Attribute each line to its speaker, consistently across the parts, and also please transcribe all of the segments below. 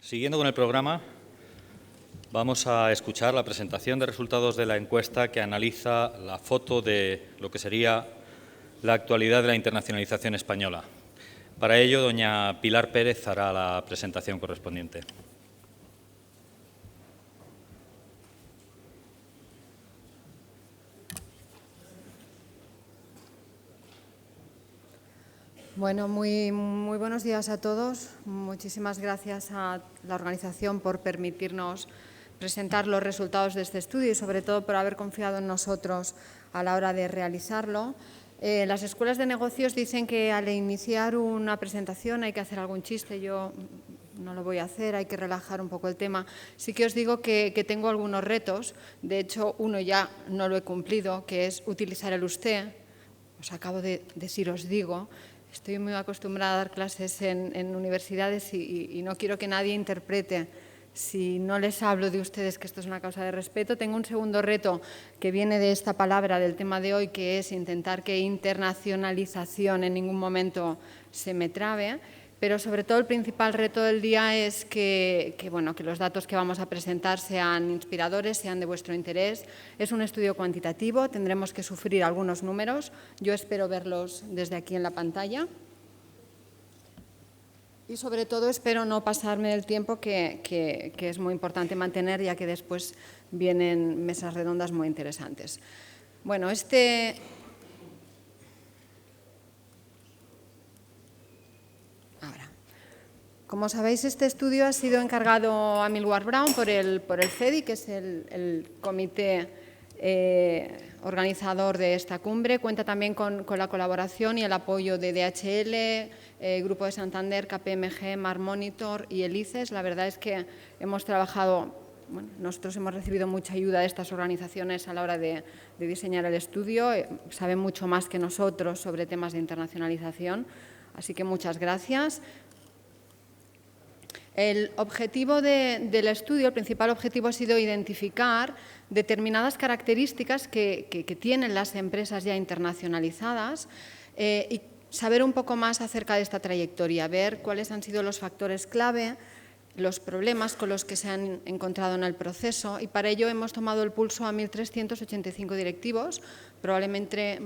Speaker 1: Siguiendo con el programa, vamos a escuchar la presentación de resultados de la encuesta que analiza la foto de lo que sería la actualidad de la internacionalización española. Para ello, doña Pilar Pérez hará la presentación correspondiente.
Speaker 2: Bueno, muy buenos días a todos. Muchísimas gracias a la organización por permitirnos presentar los resultados de este estudio y, sobre todo, por haber confiado en nosotros a la hora de realizarlo. Las escuelas de negocios dicen que al iniciar una presentación hay que hacer algún chiste. Yo no lo voy a hacer, hay que relajar un poco el tema. Sí que os digo que tengo algunos retos. De hecho, uno ya no lo he cumplido, que es utilizar el usted. Os acabo de decir, os digo. Estoy muy acostumbrada a dar clases en universidades y no quiero que nadie interprete si no les hablo de ustedes que esto es una causa de respeto. Tengo un segundo reto que viene de esta palabra del tema de hoy, que es intentar que internacionalización en ningún momento se me trabe. Pero sobre todo el principal reto del día es que los datos que vamos a presentar sean inspiradores, sean de vuestro interés. Es un estudio cuantitativo, tendremos que sufrir algunos números. Yo espero verlos desde aquí en la pantalla. Y sobre todo espero no pasarme del tiempo que es muy importante mantener, ya que después vienen mesas redondas muy interesantes. Bueno, Como sabéis, este estudio ha sido encargado a Millward Brown por el CEDI, que es el comité organizador de esta cumbre. Cuenta también con la colaboración y el apoyo de DHL, Grupo de Santander, KPMG, Mar Monitor y el ICES. La verdad es que hemos trabajado, nosotros hemos recibido mucha ayuda de estas organizaciones a la hora de diseñar el estudio. Saben mucho más que nosotros sobre temas de internacionalización, así que muchas gracias. El objetivo del estudio, el principal objetivo ha sido identificar determinadas características que tienen las empresas ya internacionalizadas y saber un poco más acerca de esta trayectoria, ver cuáles han sido los factores clave, los problemas con los que se han encontrado en el proceso, y para ello hemos tomado el pulso a 1.385 directivos. Probablemente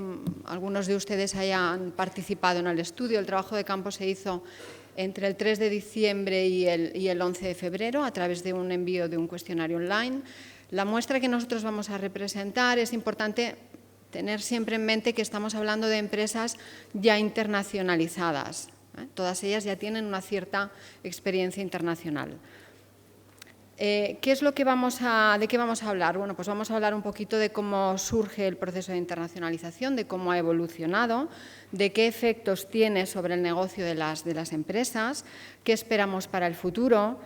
Speaker 2: algunos de ustedes hayan participado en el estudio. El trabajo de campo se hizo entre el 3 de diciembre y el 11 de febrero a través de un envío de un cuestionario online. La muestra que nosotros vamos a representar, es importante tener siempre en mente que estamos hablando de empresas ya internacionalizadas. Todas ellas ya tienen una cierta experiencia internacional. ¿De qué vamos a hablar? Bueno, pues vamos a hablar un poquito de cómo surge el proceso de internacionalización, de cómo ha evolucionado, de qué efectos tiene sobre el negocio de las empresas, qué esperamos para el futuro,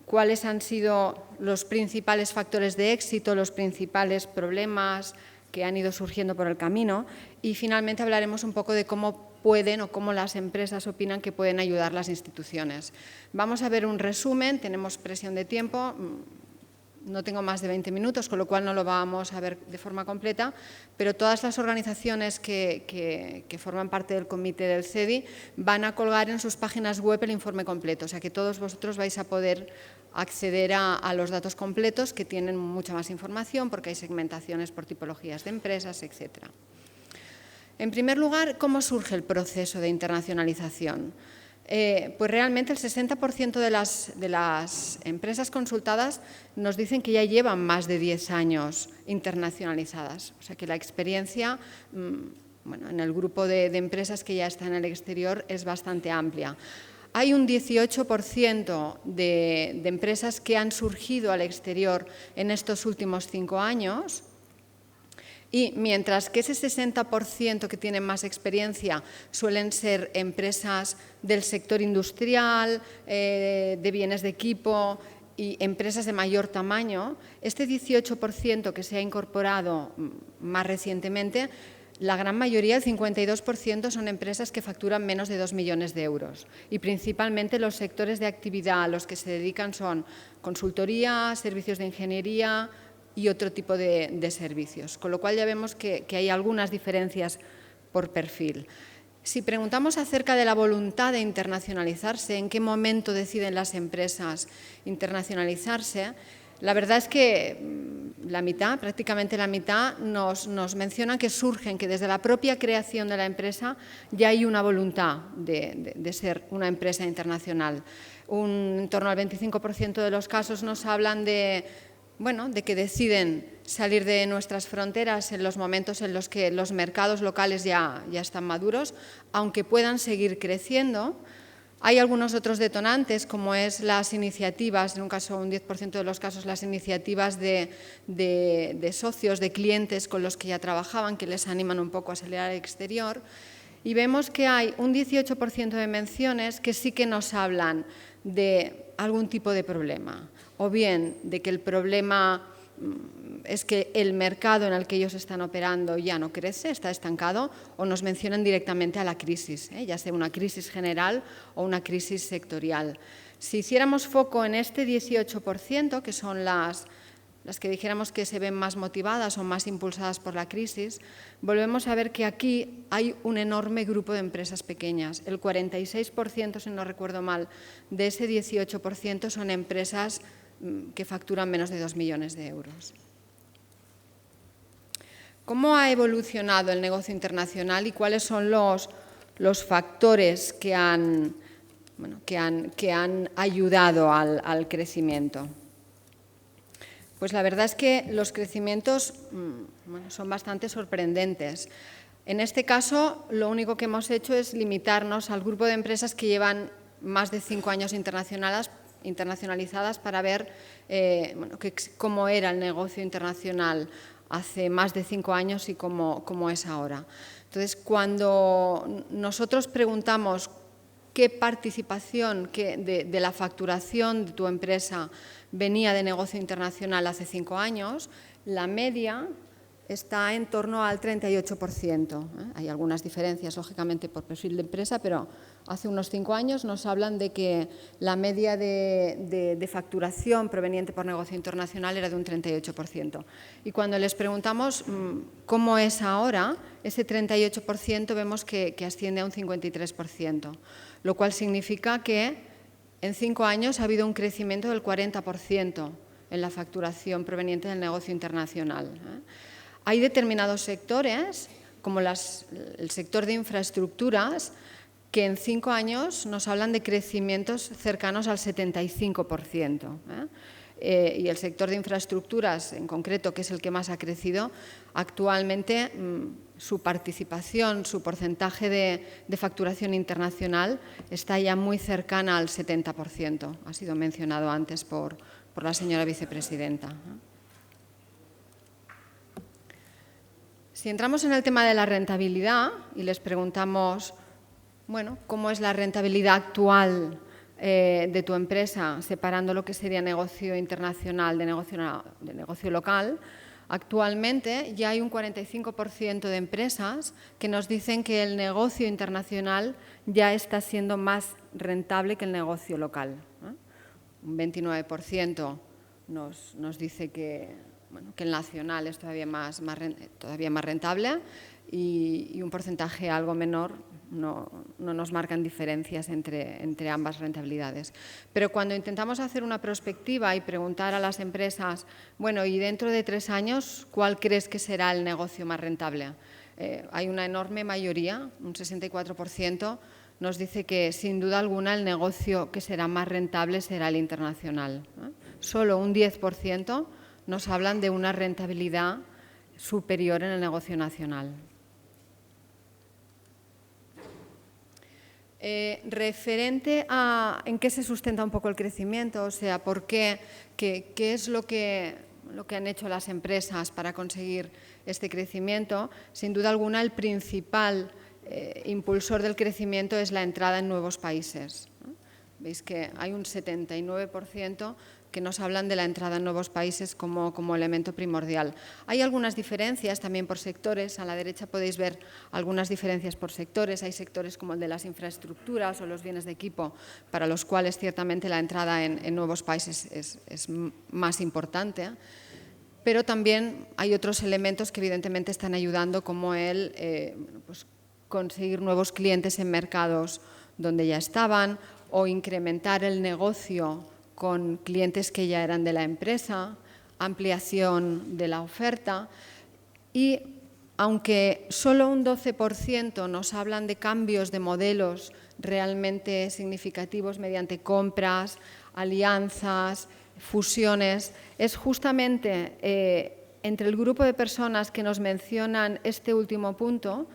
Speaker 2: cuáles han sido los principales factores de éxito, los principales problemas que han ido surgiendo por el camino, y finalmente hablaremos un poco de cómo pueden o cómo las empresas opinan que pueden ayudar las instituciones. Vamos a ver un resumen, tenemos presión de tiempo, no tengo más de 20 minutos, con lo cual no lo vamos a ver de forma completa, pero todas las organizaciones que forman parte del comité del CEDI van a colgar en sus páginas web el informe completo, o sea que todos vosotros vais a poder acceder a los datos completos, que tienen mucha más información porque hay segmentaciones por tipologías de empresas, etcétera. En primer lugar, ¿cómo surge el proceso de internacionalización? Pues realmente el 60% de las empresas consultadas nos dicen que ya llevan más de 10 años internacionalizadas. O sea que la experiencia en el grupo de empresas que ya están en el exterior es bastante amplia. Hay un 18% de empresas que han surgido al exterior en estos últimos 5 años. Y mientras que ese 60% que tienen más experiencia suelen ser empresas del sector industrial, de bienes de equipo y empresas de mayor tamaño, este 18% que se ha incorporado más recientemente, la gran mayoría, el 52%, son empresas que facturan menos de 2 millones de euros. Y principalmente los sectores de actividad a los que se dedican son consultoría, servicios de ingeniería y otro tipo de servicios, con lo cual ya vemos que hay algunas diferencias por perfil. Si preguntamos acerca de la voluntad de internacionalizarse, en qué momento deciden las empresas internacionalizarse, la verdad es que la mitad, prácticamente la mitad, nos mencionan que surgen, que desde la propia creación de la empresa ya hay una voluntad de ser una empresa internacional. En torno al 25% de los casos nos hablan de que deciden salir de nuestras fronteras en los momentos en los que los mercados locales ya están maduros, aunque puedan seguir creciendo. Hay algunos otros detonantes, como es las iniciativas, en un 10% de los casos, las iniciativas de socios, de clientes con los que ya trabajaban, que les animan un poco a salir al exterior. Y vemos que hay un 18% de menciones que sí que nos hablan de algún tipo de problema, o bien de que el problema es que el mercado en el que ellos están operando ya no crece, está estancado, o nos mencionan directamente a la crisis, ya sea una crisis general o una crisis sectorial. Si hiciéramos foco en este 18%, que son las que dijéramos que se ven más motivadas o más impulsadas por la crisis, volvemos a ver que aquí hay un enorme grupo de empresas pequeñas. El 46%, si no recuerdo mal, de ese 18% son empresas que facturan menos de 2 millones de euros. ¿Cómo ha evolucionado el negocio internacional y cuáles son los factores que han ayudado al crecimiento? Pues la verdad es que los crecimientos son bastante sorprendentes. En este caso, lo único que hemos hecho es limitarnos al grupo de empresas que llevan más de 5 años internacionalizadas para ver cómo era el negocio internacional hace más de 5 años y cómo es ahora. Entonces, cuando nosotros preguntamos qué participación de la facturación de tu empresa venía de negocio internacional hace 5 años, la media está en torno al 38%. Hay algunas diferencias, lógicamente, por perfil de empresa, pero hace unos 5 años nos hablan de que la media de facturación proveniente por negocio internacional era de un 38%. Y cuando les preguntamos cómo es ahora, ese 38% vemos que asciende a un 53%, lo cual significa que en 5 años ha habido un crecimiento del 40% en la facturación proveniente del negocio internacional. Hay determinados sectores, como el sector de infraestructuras, que en 5 años nos hablan de crecimientos cercanos al 75%. Y el sector de infraestructuras, en concreto, que es el que más ha crecido, actualmente su participación, su porcentaje de facturación internacional está ya muy cercana al 70%. Ha sido mencionado antes por la señora vicepresidenta. Si entramos en el tema de la rentabilidad y les preguntamos, ¿cómo es la rentabilidad actual de tu empresa, separando lo que sería negocio internacional de negocio local? Actualmente ya hay un 45% de empresas que nos dicen que el negocio internacional ya está siendo más rentable que el negocio local. Un 29% nos dice que el nacional es todavía más rentable y un porcentaje algo menor no nos marcan diferencias entre ambas rentabilidades. Pero cuando intentamos hacer una prospectiva y preguntar a las empresas, y dentro de 3 años, ¿cuál crees que será el negocio más rentable? Hay una enorme mayoría, un 64%, nos dice que sin duda alguna el negocio que será más rentable será el internacional. Solo un 10% nos hablan de una rentabilidad superior en el negocio nacional. Referente a en qué se sustenta un poco el crecimiento, o sea, por qué es lo que han hecho las empresas para conseguir este crecimiento, sin duda alguna el principal impulsor del crecimiento es la entrada en nuevos países. Veis que hay un 79% que nos hablan de la entrada en nuevos países como elemento primordial. Hay algunas diferencias también por sectores. A la derecha podéis ver algunas diferencias por sectores. Hay sectores como el de las infraestructuras o los bienes de equipo, para los cuales ciertamente la entrada en nuevos países es más importante. Pero también hay otros elementos que evidentemente están ayudando, como el conseguir nuevos clientes en mercados donde ya estaban o incrementar el negocio con clientes que ya eran de la empresa, ampliación de la oferta. Y aunque solo un 12% nos hablan de cambios de modelos realmente significativos mediante compras, alianzas, fusiones, es justamente entre el grupo de personas que nos mencionan este último punto,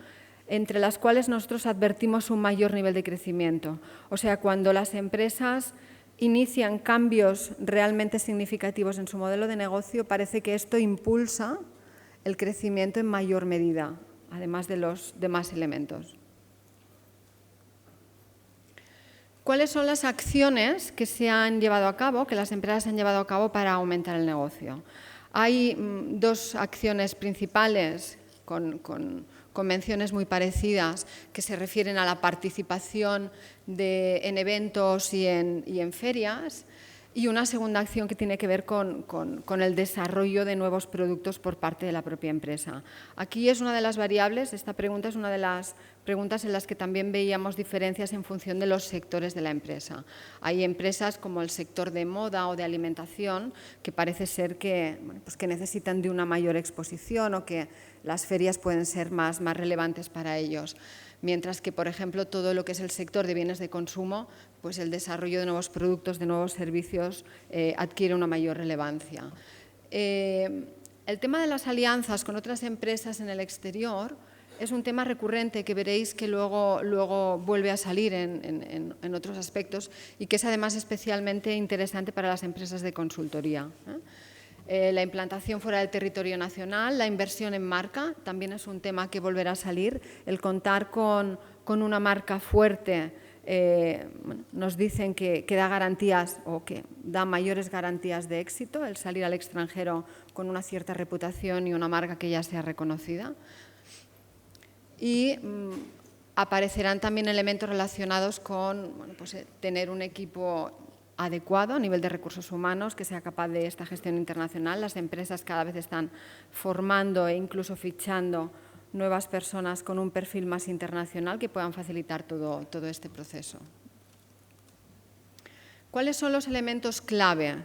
Speaker 2: entre las cuales nosotros advertimos un mayor nivel de crecimiento. O sea, cuando las empresas inician cambios realmente significativos en su modelo de negocio, parece que esto impulsa el crecimiento en mayor medida, además de los demás elementos. ¿Cuáles son las acciones que se han llevado a cabo, que las empresas han llevado a cabo para aumentar el negocio? Hay dos acciones principales con menciones muy parecidas que se refieren a la participación en eventos y en ferias, y una segunda acción que tiene que ver con el desarrollo de nuevos productos por parte de la propia empresa. Aquí es una de las variables, esta pregunta es una de las preguntas en las que también veíamos diferencias en función de los sectores de la empresa. Hay empresas como el sector de moda o de alimentación que parece ser que, pues que necesitan de una mayor exposición o que las ferias pueden ser más relevantes para ellos. Mientras que, por ejemplo, todo lo que es el sector de bienes de consumo, pues el desarrollo de nuevos productos, de nuevos servicios, adquiere una mayor relevancia. El tema de las alianzas con otras empresas en el exterior es un tema recurrente que veréis que luego vuelve a salir en otros aspectos y que es además especialmente interesante para las empresas de consultoría. La implantación fuera del territorio nacional, la inversión en marca, también es un tema que volverá a salir. El contar con una marca fuerte nos dicen que da garantías o que da mayores garantías de éxito, el salir al extranjero con una cierta reputación y una marca que ya sea reconocida. Y aparecerán también elementos relacionados con tener un equipo adecuado a nivel de recursos humanos, que sea capaz de esta gestión internacional. Las empresas cada vez están formando e incluso fichando nuevas personas con un perfil más internacional que puedan facilitar todo este proceso. ¿Cuáles son los elementos clave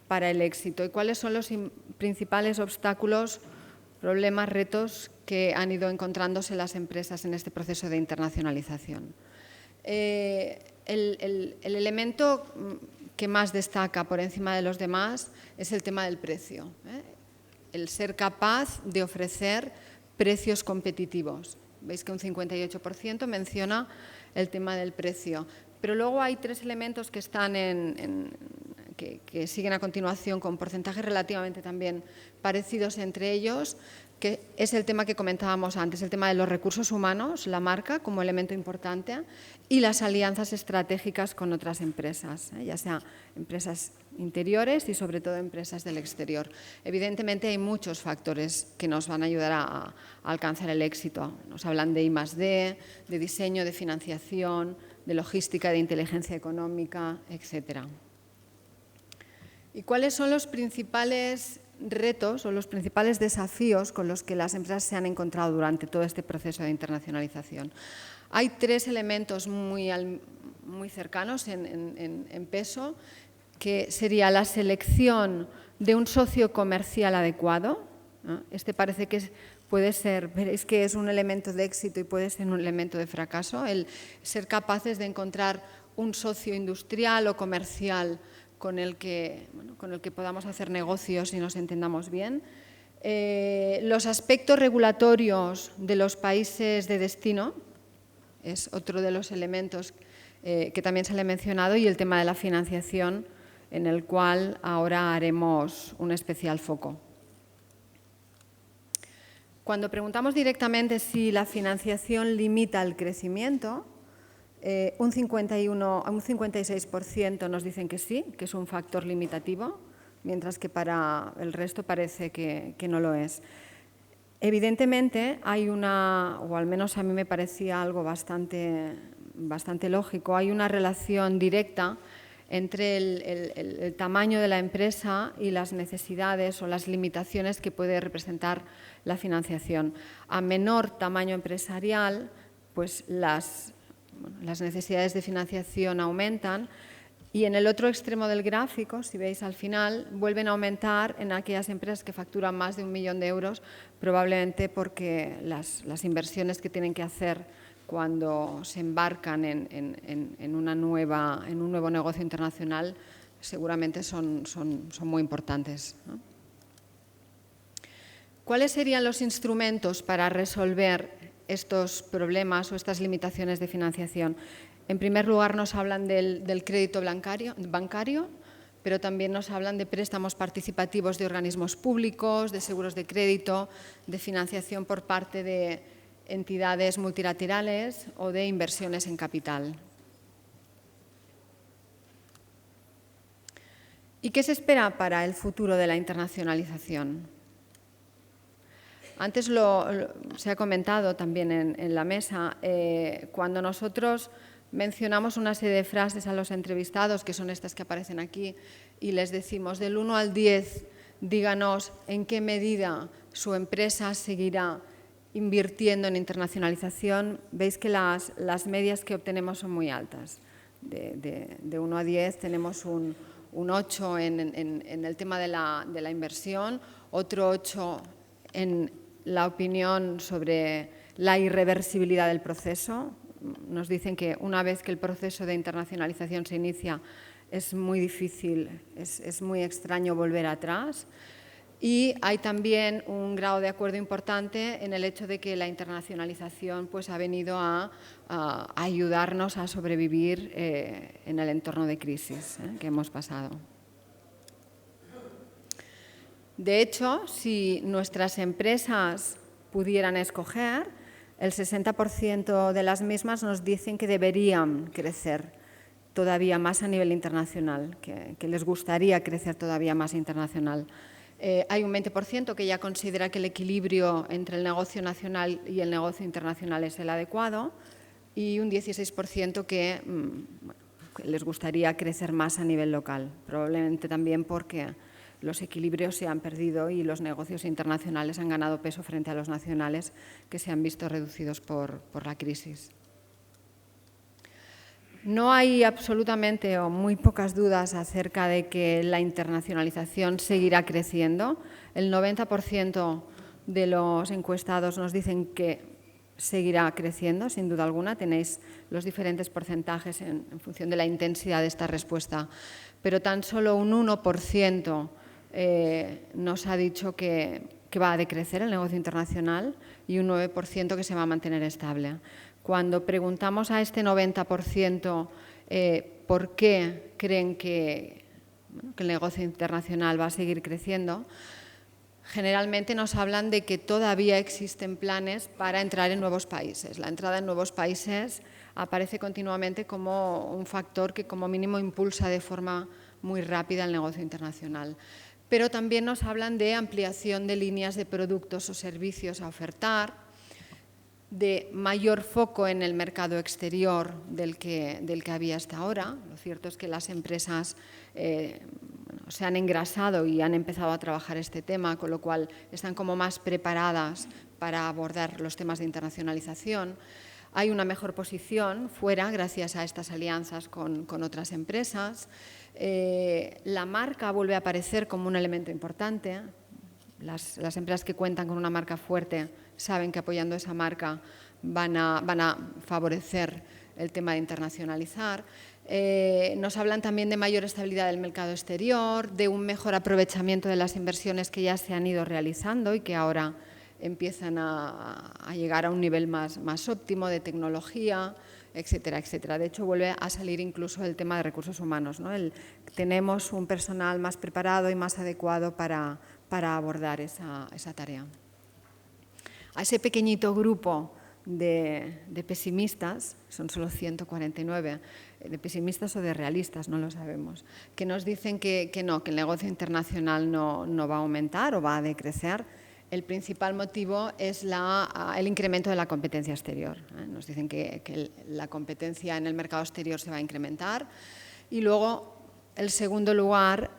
Speaker 2: para el éxito y cuáles son los principales obstáculos, problemas, retos que han ido encontrándose las empresas en este proceso de internacionalización? El elemento que más destaca por encima de los demás es el tema del precio. El ser capaz de ofrecer precios competitivos. Veis que un 58% menciona el tema del precio. Pero luego hay tres elementos que están que siguen a continuación con porcentajes relativamente también parecidos entre ellos, que es el tema que comentábamos antes, el tema de los recursos humanos, la marca como elemento importante, y las alianzas estratégicas con otras empresas, ya sea empresas interiores y sobre todo empresas del exterior. Evidentemente hay muchos factores que nos van a ayudar a alcanzar el éxito. Nos hablan de I+D, de diseño, de financiación, de logística, de inteligencia económica, etc. ¿Y cuáles son los principales retos o los principales desafíos con los que las empresas se han encontrado durante todo este proceso de internacionalización? Hay tres elementos muy cercanos en peso, que sería la selección de un socio comercial adecuado. Este parece que puede ser, veréis que es un elemento de éxito y puede ser un elemento de fracaso, el ser capaces de encontrar un socio industrial o comercial con el que podamos hacer negocios y nos entendamos bien. Los aspectos regulatorios de los países de destino es otro de los elementos que también se le ha mencionado, y el tema de la financiación, en el cual ahora haremos un especial foco. Cuando preguntamos directamente si la financiación limita el crecimiento, un 56% nos dicen que sí, que es un factor limitativo, mientras que para el resto parece que no lo es. Evidentemente hay o al menos a mí me parecía algo bastante lógico, hay una relación directa entre el tamaño de la empresa y las necesidades o las limitaciones que puede representar la financiación. A menor tamaño empresarial, pues las necesidades de financiación aumentan. Y en el otro extremo del gráfico, si veis al final, vuelven a aumentar en aquellas empresas que facturan más de 1 millón de euros, probablemente porque las inversiones que tienen que hacer cuando se embarcan en un nuevo negocio internacional seguramente son muy importantes, ¿no? ¿Cuáles serían los instrumentos para resolver estos problemas o estas limitaciones de financiación? En primer lugar, nos hablan del crédito bancario, pero también nos hablan de préstamos participativos de organismos públicos, de seguros de crédito, de financiación por parte de entidades multilaterales o de inversiones en capital. ¿Y qué se espera para el futuro de la internacionalización? Antes se ha comentado también en la mesa, cuando nosotros mencionamos una serie de frases a los entrevistados, que son estas que aparecen aquí, y les decimos del 1 al 10, díganos en qué medida su empresa seguirá invirtiendo en internacionalización, veis que las medias que obtenemos son muy altas. De 1 a 10 tenemos un 8 en el tema de la inversión, otro 8 en la opinión sobre la irreversibilidad del proceso. Nos dicen que una vez que el proceso de internacionalización se inicia es muy difícil, es muy extraño volver atrás. Y hay también un grado de acuerdo importante en el hecho de que la internacionalización pues, ha venido a ayudarnos a sobrevivir en el entorno de crisis que hemos pasado. De hecho, si nuestras empresas pudieran escoger, el 60% de las mismas nos dicen que deberían crecer todavía más a nivel internacional, que les gustaría crecer todavía más internacional. Hay un 20% que ya considera que el equilibrio entre el negocio nacional y el negocio internacional es el adecuado y un 16% que les gustaría crecer más a nivel local, probablemente también porque los equilibrios se han perdido y los negocios internacionales han ganado peso frente a los nacionales que se han visto reducidos por la crisis. No hay absolutamente o muy pocas dudas acerca de que la internacionalización seguirá creciendo. El 90% de los encuestados nos dicen que seguirá creciendo, sin duda alguna. Tenéis los diferentes porcentajes en función de la intensidad de esta respuesta, pero tan solo un 1% nos ha dicho que va a decrecer el negocio internacional y un 9% que se va a mantener estable. Cuando preguntamos a este 90% por qué creen que el negocio internacional va a seguir creciendo, generalmente nos hablan de que todavía existen planes para entrar en nuevos países. La entrada en nuevos países aparece continuamente como un factor que como mínimo impulsa de forma muy rápida el negocio internacional. Pero también nos hablan de ampliación de líneas de productos o servicios a ofertar, de mayor foco en el mercado exterior del que había hasta ahora. Lo cierto es que las empresas se han engrasado y han empezado a trabajar este tema, con lo cual están como más preparadas para abordar los temas de internacionalización. Hay una mejor posición fuera gracias a estas alianzas con otras empresas. La marca vuelve a aparecer como un elemento importante. Las empresas que cuentan con una marca fuerte saben que apoyando esa marca van a favorecer el tema de internacionalizar. Nos hablan también de mayor estabilidad del mercado exterior, de un mejor aprovechamiento de las inversiones que ya se han ido realizando y que ahora empiezan a llegar a un nivel más óptimo de tecnología, etcétera, etcétera. De hecho, vuelve a salir incluso el tema de recursos humanos, ¿no? Tenemos un personal más preparado y más adecuado para abordar esa tarea. A ese pequeñito grupo de pesimistas, son solo 149, de pesimistas o de realistas, no lo sabemos, que nos dicen que no, que el negocio internacional no va a aumentar o va a decrecer. El principal motivo es el incremento de la competencia exterior. Nos dicen que la competencia en el mercado exterior se va a incrementar y luego el segundo lugar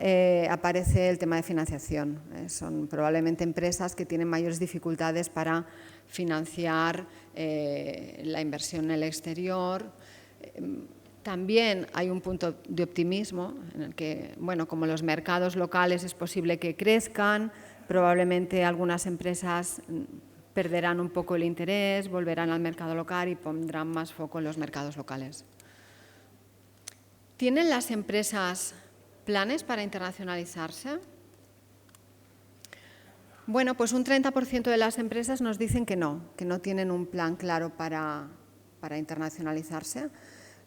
Speaker 2: aparece el tema de financiación. Son probablemente empresas que tienen mayores dificultades para financiar la inversión en el exterior. También hay un punto de optimismo en el que, bueno, como los mercados locales es posible que crezcan, probablemente algunas empresas perderán un poco el interés, volverán al mercado local y pondrán más foco en los mercados locales. ¿Tienen las empresas planes para internacionalizarse? Bueno, pues un 30% de las empresas nos dicen que no tienen un plan claro para internacionalizarse.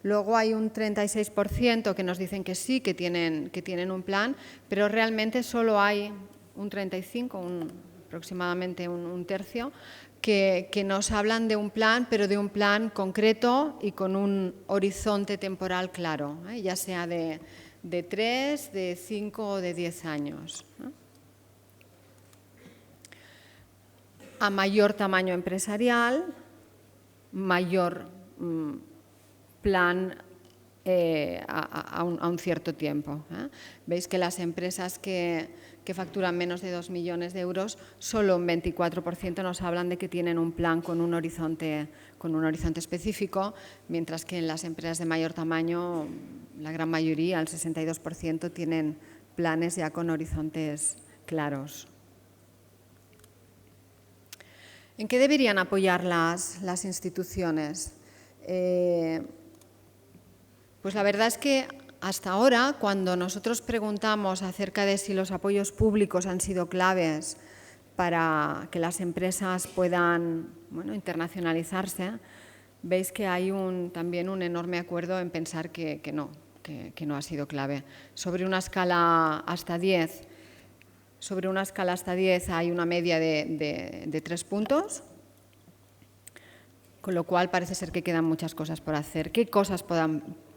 Speaker 2: Luego hay un 36% que nos dicen que sí, que tienen un plan, pero realmente solo hay un 35%, aproximadamente un tercio, que nos hablan de un plan, pero de un plan concreto y con un horizonte temporal claro, ya sea de 3, de 5 o de 10 años. A mayor tamaño empresarial, mayor plan a un cierto tiempo. Veis que las empresas que facturan menos de 2 millones de euros, solo un 24% nos hablan de que tienen un plan con un horizonte específico, mientras que en las empresas de mayor tamaño, la gran mayoría, el 62%, tienen planes ya con horizontes claros. ¿En qué deberían apoyar las instituciones? Pues la verdad es que hasta ahora, cuando nosotros preguntamos acerca de si los apoyos públicos han sido claves para que las empresas puedan internacionalizarse, veis que hay también un enorme acuerdo en pensar que no ha sido clave. Sobre una escala hasta 10, hay una media de 3 puntos, con lo cual parece ser que quedan muchas cosas por hacer. ¿Qué cosas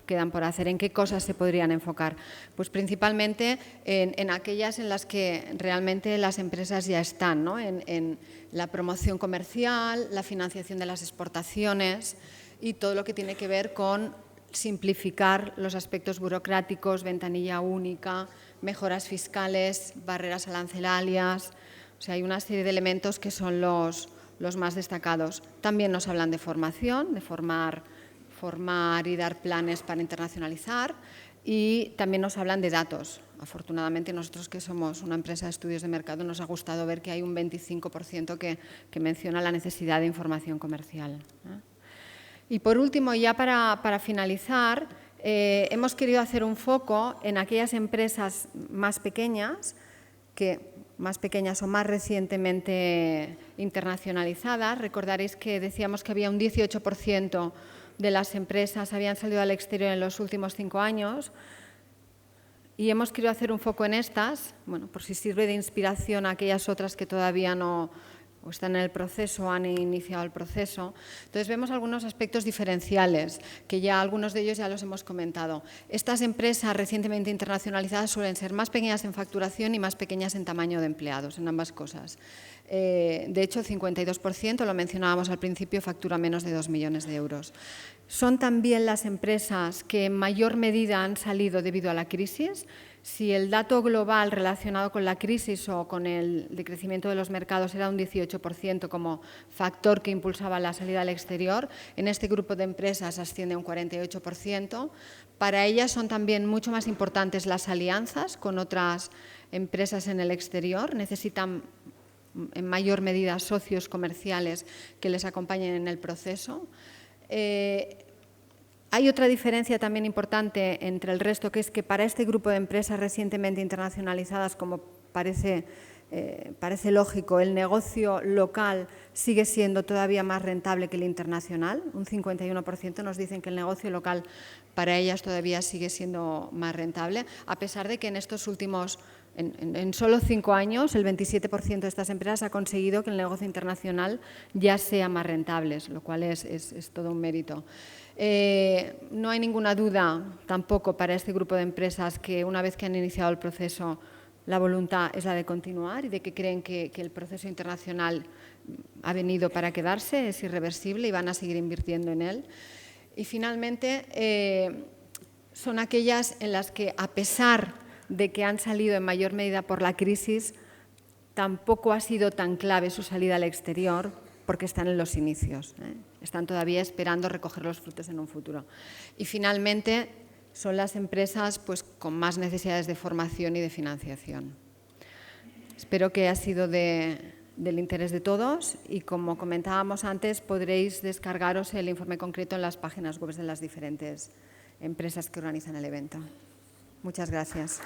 Speaker 2: quedan por hacer? ¿En qué cosas se podrían enfocar? Pues principalmente en aquellas en las que realmente las empresas ya están, ¿no? En la promoción comercial, la financiación de las exportaciones y todo lo que tiene que ver con simplificar los aspectos burocráticos, ventanilla única, mejoras fiscales, barreras arancelarias. O sea, hay una serie de elementos que son los más destacados. También nos hablan de formación, de formar y dar planes para internacionalizar, y también nos hablan de datos. Afortunadamente, nosotros que somos una empresa de estudios de mercado, nos ha gustado ver que hay un 25% que menciona la necesidad de información comercial. Y por último, ya para finalizar, hemos querido hacer un foco en aquellas empresas más pequeñas o más recientemente internacionalizadas. Recordaréis que decíamos que había un 18% de las empresas habían salido al exterior en los últimos 5 años, y hemos querido hacer un foco en estas, bueno, por si sirve de inspiración a aquellas otras que todavía no están en el proceso o han iniciado el proceso. Entonces vemos algunos aspectos diferenciales, que ya algunos de ellos ya los hemos comentado. Estas empresas recientemente internacionalizadas suelen ser más pequeñas en facturación y más pequeñas en tamaño de empleados, en ambas cosas. De hecho, el 52%, lo mencionábamos al principio, factura menos de 2 millones de euros. Son también las empresas que en mayor medida han salido debido a la crisis. Si el dato global relacionado con la crisis o con el decrecimiento de los mercados era un 18% como factor que impulsaba la salida al exterior, en este grupo de empresas asciende a un 48%. Para ellas son también mucho más importantes las alianzas con otras empresas en el exterior. Necesitan en mayor medida socios comerciales que les acompañen en el proceso. Hay otra diferencia también importante entre el resto, que es que para este grupo de empresas recientemente internacionalizadas, como parece lógico, el negocio local sigue siendo todavía más rentable que el internacional. Un 51% nos dicen que el negocio local para ellas todavía sigue siendo más rentable, a pesar de que en estos últimos, en solo 5 años, el 27% de estas empresas ha conseguido que el negocio internacional ya sea más rentable, lo cual es todo un mérito. No hay ninguna duda tampoco para este grupo de empresas que una vez que han iniciado el proceso, la voluntad es la de continuar y de que creen que el proceso internacional ha venido para quedarse, es irreversible y van a seguir invirtiendo en él. Y finalmente, son aquellas en las que, a pesar de que han salido en mayor medida por la crisis, tampoco ha sido tan clave su salida al exterior porque están en los inicios, ¿eh? Están todavía esperando recoger los frutos en un futuro. Y finalmente son las empresas pues, con más necesidades de formación y de financiación. Espero que haya sido del interés de todos y, como comentábamos antes, podréis descargaros el informe concreto en las páginas web de las diferentes empresas que organizan el evento. Muchas gracias.